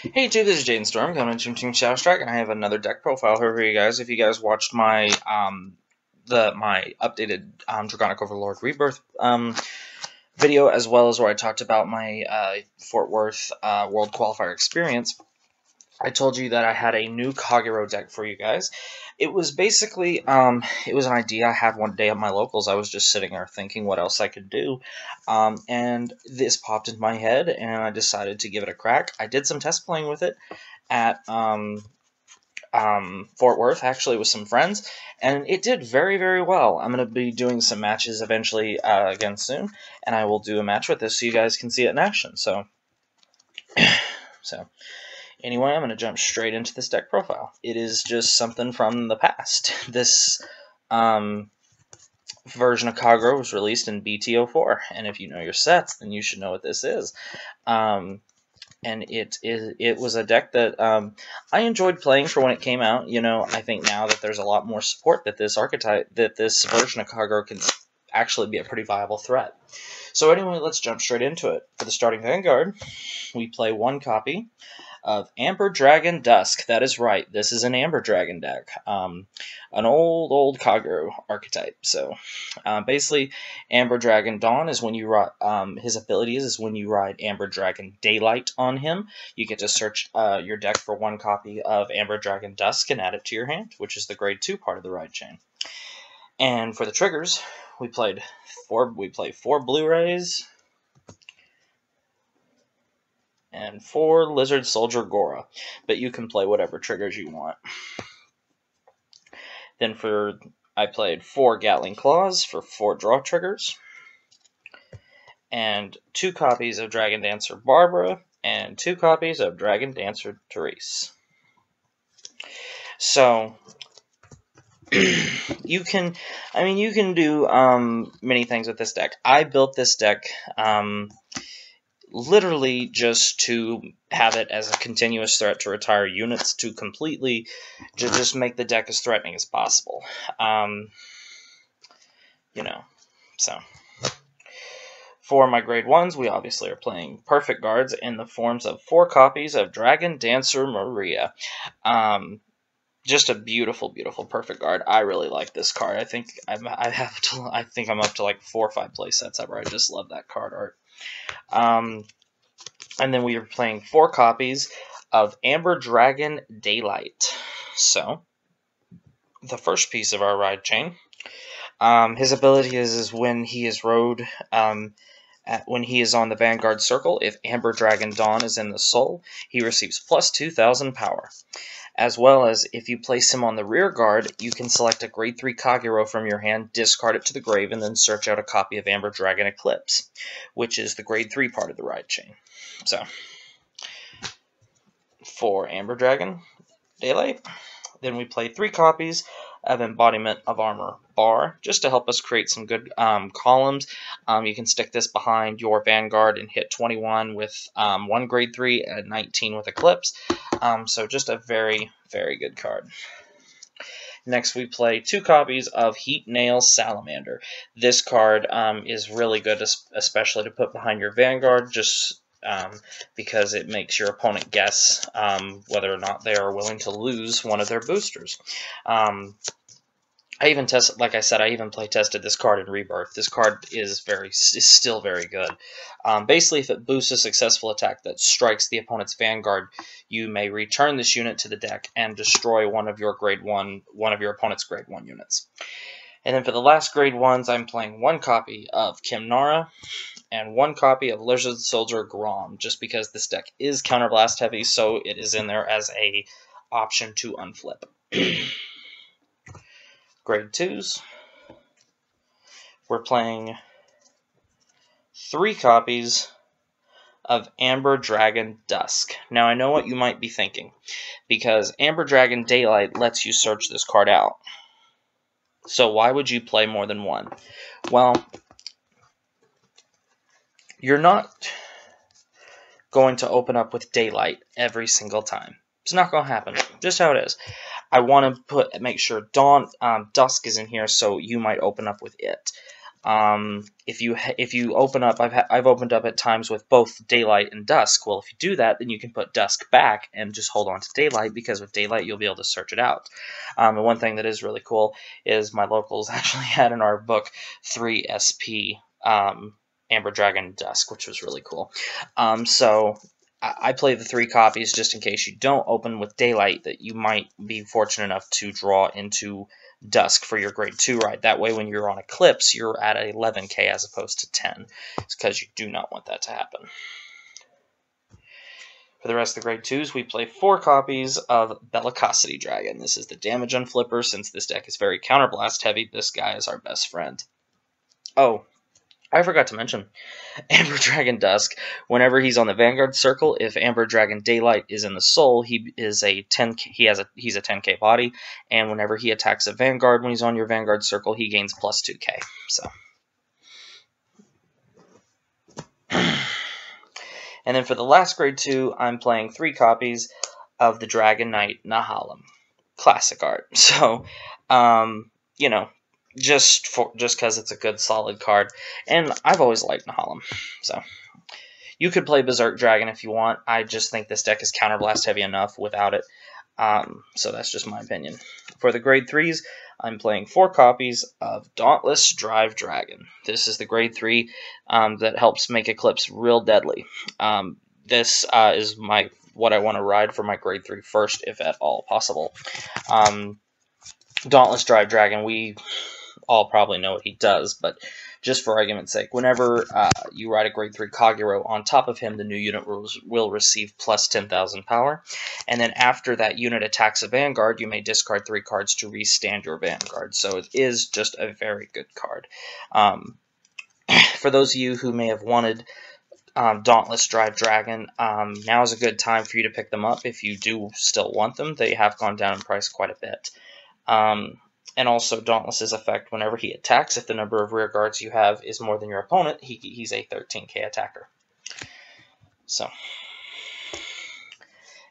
Hey YouTube, this is Jaden Storm coming from Team Shadowstrike, and I have another deck profile here for you guys. If you guys watched my my updated Draconic Overlord Rebirth video, as well as where I talked about my Fort Worth World Qualifier experience, I told you that I had a new Kagero deck for you guys. It was basically, it was an idea I had one day at my locals. I was just sitting there thinking what else I could do, and this popped into my head, and I decided to give it a crack. I did some test playing with it at Fort Worth, actually, with some friends, and it did very, very well. I'm going to be doing some matches eventually again soon, and I will do a match with this so you guys can see it in action. So anyway, I'm going to jump straight into this deck profile. It is just something from the past. This version of Kagero was released in BT04, and if you know your sets, then you should know what this is. And it was a deck that I enjoyed playing for when it came out. You know, I think now that there's a lot more support that this version of Kagero can actually be a pretty viable threat. So anyway, let's jump straight into it. For the starting Vanguard, we play one copy of Amber Dragon Dusk. That is right, this is an Amber Dragon deck. An old Kagero archetype. So basically, Amber Dragon Dawn is when you ride, his ability is when you ride Amber Dragon Daylight on him. You get to search your deck for one copy of Amber Dragon Dusk and add it to your hand, which is the grade 2 part of the ride chain. And for the triggers, we played four Blu-rays and 4 Lizard Soldier Gora, but you can play whatever triggers you want. Then I played 4 Gatling Claws for 4 draw triggers, and 2 copies of Dragon Dancer Barbara, and 2 copies of Dragon Dancer Therese. So you can do many things with this deck. I built this deck literally just to have it as a continuous threat to retire units, to completely just make the deck as threatening as possible. So for my grade 1s, we obviously are playing perfect guards in the forms of 4 copies of Dragon Dancer Maria. Just a beautiful, beautiful perfect guard. I really like this card. I think I'm up to like 4 or 5 play sets ever. I just love that card art. And then we are playing 4 copies of Amber Dragon Daylight. So the first piece of our ride chain, his ability is when he is rode, when he is on the Vanguard Circle, if Amber Dragon Dawn is in the soul, he receives plus 2,000 power. As well as, if you place him on the rear guard, you can select a grade 3 Kagero from your hand, discard it to the grave, and then search out a copy of Amber Dragon Eclipse, which is the grade 3 part of the ride chain. So, for Amber Dragon Daylight, then we play 3 copies of Embodiment of Armor Bar, just to help us create some good columns. You can stick this behind your Vanguard and hit 21 with 1 grade 3 and 19 with Eclipse. So just a very, very good card. Next, we play 2 copies of Heat Nail Salamander. This card is really good, especially to put behind your Vanguard, just because it makes your opponent guess whether or not they are willing to lose one of their boosters. I even tested, like I said, I even play tested this card in Rebirth. This card is still very good. Basically, if it boosts a successful attack that strikes the opponent's Vanguard, you may return this unit to the deck and destroy one of your opponent's grade 1 units. And then for the last grade 1s, I'm playing 1 copy of Kimnara and 1 copy of Lizard Soldier Grom, just because this deck is counterblast heavy, so it is in there as a option to unflip. Grade 2s, we're playing 3 copies of Amber Dragon Dusk. Now, I know what you might be thinking, because Amber Dragon Daylight lets you search this card out. So why would you play more than 1? Well, you're not going to open up with Daylight every single time. It's not going to happen. Just how it is. I want to make sure Dusk is in here, so you might open up with it. If you open up, I've opened up at times with both daylight and dusk. Well, if you do that, then you can put dusk back and just hold on to daylight, because with daylight you'll be able to search it out. And one thing that is really cool is my locals actually had in our book 3 SP Amber Dragon Dusk, which was really cool. So I play the 3 copies just in case you don't open with daylight, that you might be fortunate enough to draw into dusk for your grade 2 ride. That way when you're on eclipse, you're at 11k as opposed to 10. It's because you do not want that to happen. For the rest of the grade 2s, we play 4 copies of Bellicosity Dragon. This is the damage on flipper. Since this deck is very counterblast heavy, this guy is our best friend. Oh, I forgot to mention, Amber Dragon Dusk, whenever he's on the Vanguard circle, if Amber Dragon Daylight is in the soul, he's a 10k body, and whenever he attacks a Vanguard when he's on your Vanguard circle, he gains plus 2k. So, and then for the last grade 2, I'm playing 3 copies of the Dragon Knight Nahalem. Classic art. So, you know, just because it's a good, solid card. And I've always liked Nahalem. So, you could play Berserk Dragon if you want. I just think this deck is counterblast heavy enough without it. So that's just my opinion. For the grade 3s, I'm playing 4 copies of Dauntless Drive Dragon. This is the grade 3 that helps make Eclipse real deadly. This is what I want to ride for my grade 3 first, if at all possible. Dauntless Drive Dragon, we all probably know what he does, but just for argument's sake, whenever you ride a grade 3 Kagero, on top of him, the new unit will receive plus 10,000 power. And then after that unit attacks a Vanguard, you may discard 3 cards to restand your Vanguard. So it is just a very good card. For those of you who may have wanted Dauntless Drive Dragon, now is a good time for you to pick them up if you do still want them. They have gone down in price quite a bit. And also, Dauntless's effect, whenever he attacks, if the number of rear guards you have is more than your opponent, he's a 13k attacker. So,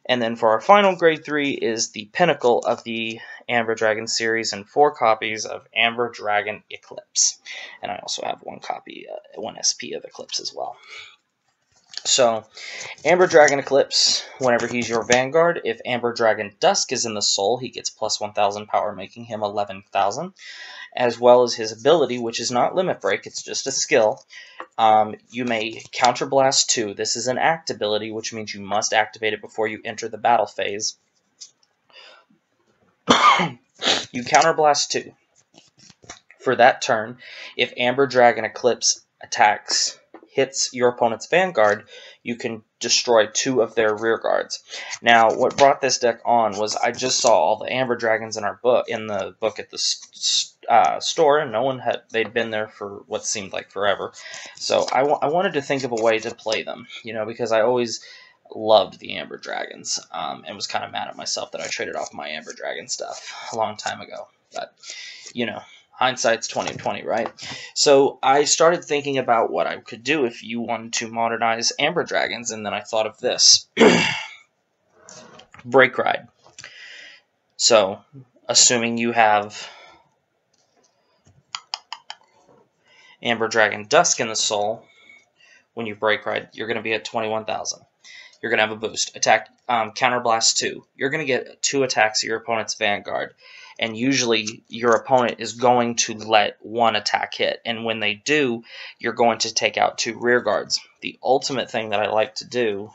and then for our final grade 3 is the pinnacle of the Amber Dragon series, and 4 copies of Amber Dragon Eclipse. And I also have 1 copy, 1 SP of Eclipse as well. So, Amber Dragon Eclipse, whenever he's your Vanguard, if Amber Dragon Dusk is in the soul, he gets plus 1,000 power, making him 11,000, as well as his ability, which is not Limit Break, it's just a skill. You may Counterblast 2. This is an act ability, which means you must activate it before you enter the battle phase. You Counterblast 2. For that turn, if Amber Dragon Eclipse hits your opponent's Vanguard, you can destroy 2 of their rear guards. Now, what brought this deck on was I just saw all the Amber Dragons in the book at the store, and they'd been there for what seemed like forever. So I wanted to think of a way to play them, because I always loved the Amber Dragons, and was kind of mad at myself that I traded off my Amber Dragon stuff a long time ago. But, hindsight's 20/20, right? So I started thinking about what I could do if you wanted to modernize Amber Dragons, and then I thought of this. Break Ride. So, assuming you have Amber Dragon Dusk in the soul, when you Break Ride, you're going to be at 21,000. You're going to have a boost. Attack, Counterblast 2. You're going to get 2 attacks at your opponent's Vanguard. And usually your opponent is going to let 1 attack hit. And when they do, you're going to take out 2 rear guards. The ultimate thing that I like to do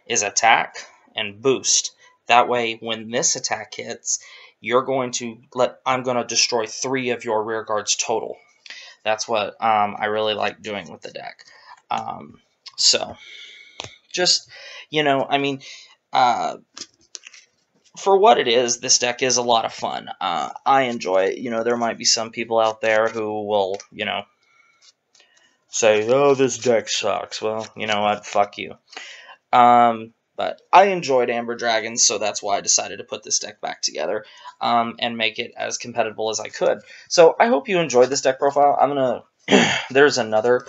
is attack and boost. That way, when this attack hits, I'm going to destroy 3 of your rear guards total. That's what I really like doing with the deck. Just, for what it is, this deck is a lot of fun. I enjoy it. There might be some people out there who will, say, oh, this deck sucks. Well, you know what? Fuck you. But I enjoyed Amber Dragons, so that's why I decided to put this deck back together and make it as competitive as I could. So I hope you enjoyed this deck profile. There's another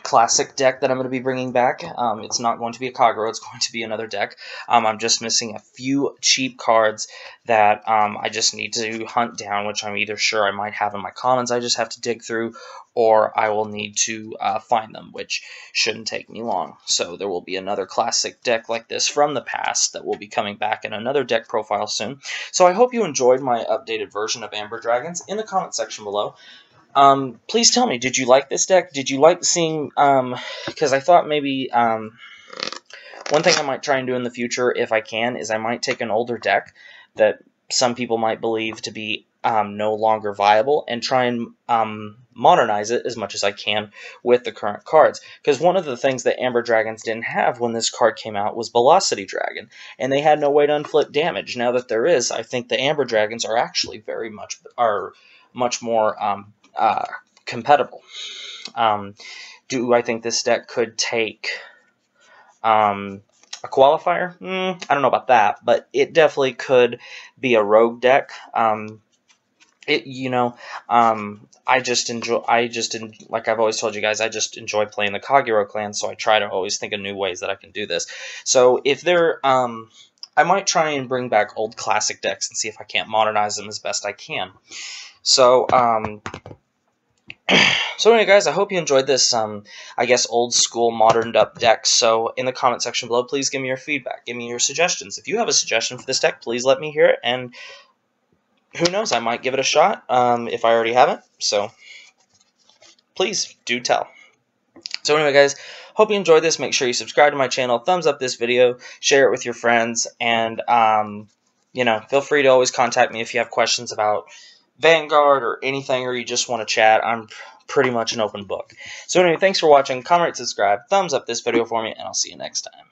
classic deck that I'm going to be bringing back. It's not going to be a Kagero, it's going to be another deck. I'm just missing a few cheap cards that I just need to hunt down, which I'm either sure I might have in my commons I just have to dig through, or I will need to find them, which shouldn't take me long. So there will be another classic deck like this from the past that will be coming back in another deck profile soon. So I hope you enjoyed my updated version of Amber Dragons. In the comment section below, please tell me, did you like this deck? Did you like seeing, because I thought maybe, one thing I might try and do in the future, if I can, is I might take an older deck that some people might believe to be no longer viable and try and modernize it as much as I can with the current cards. Because one of the things that Amber Dragons didn't have when this card came out was Velocity Dragon, and they had no way to inflict damage. Now that there is, I think the Amber Dragons are actually much more compatible. Do I think this deck could take a qualifier? I don't know about that, but it definitely could be a rogue deck. Like I've always told you guys, I just enjoy playing the Kagero clan, so I try to always think of new ways that I can do this. So if there, I might try and bring back old classic decks and see if I can't modernize them as best I can. So, so anyway, guys, I hope you enjoyed this, I guess, old-school, moderned-up deck. So in the comment section below, please give me your feedback. Give me your suggestions. If you have a suggestion for this deck, please let me hear it. And who knows, I might give it a shot if I already haven't. So please do tell. So anyway, guys, hope you enjoyed this. Make sure you subscribe to my channel, thumbs up this video, share it with your friends, and, feel free to always contact me if you have questions about Vanguard or anything, or you just want to chat. I'm pretty much an open book. So anyway, thanks for watching. Comment, subscribe, thumbs up this video for me, and I'll see you next time.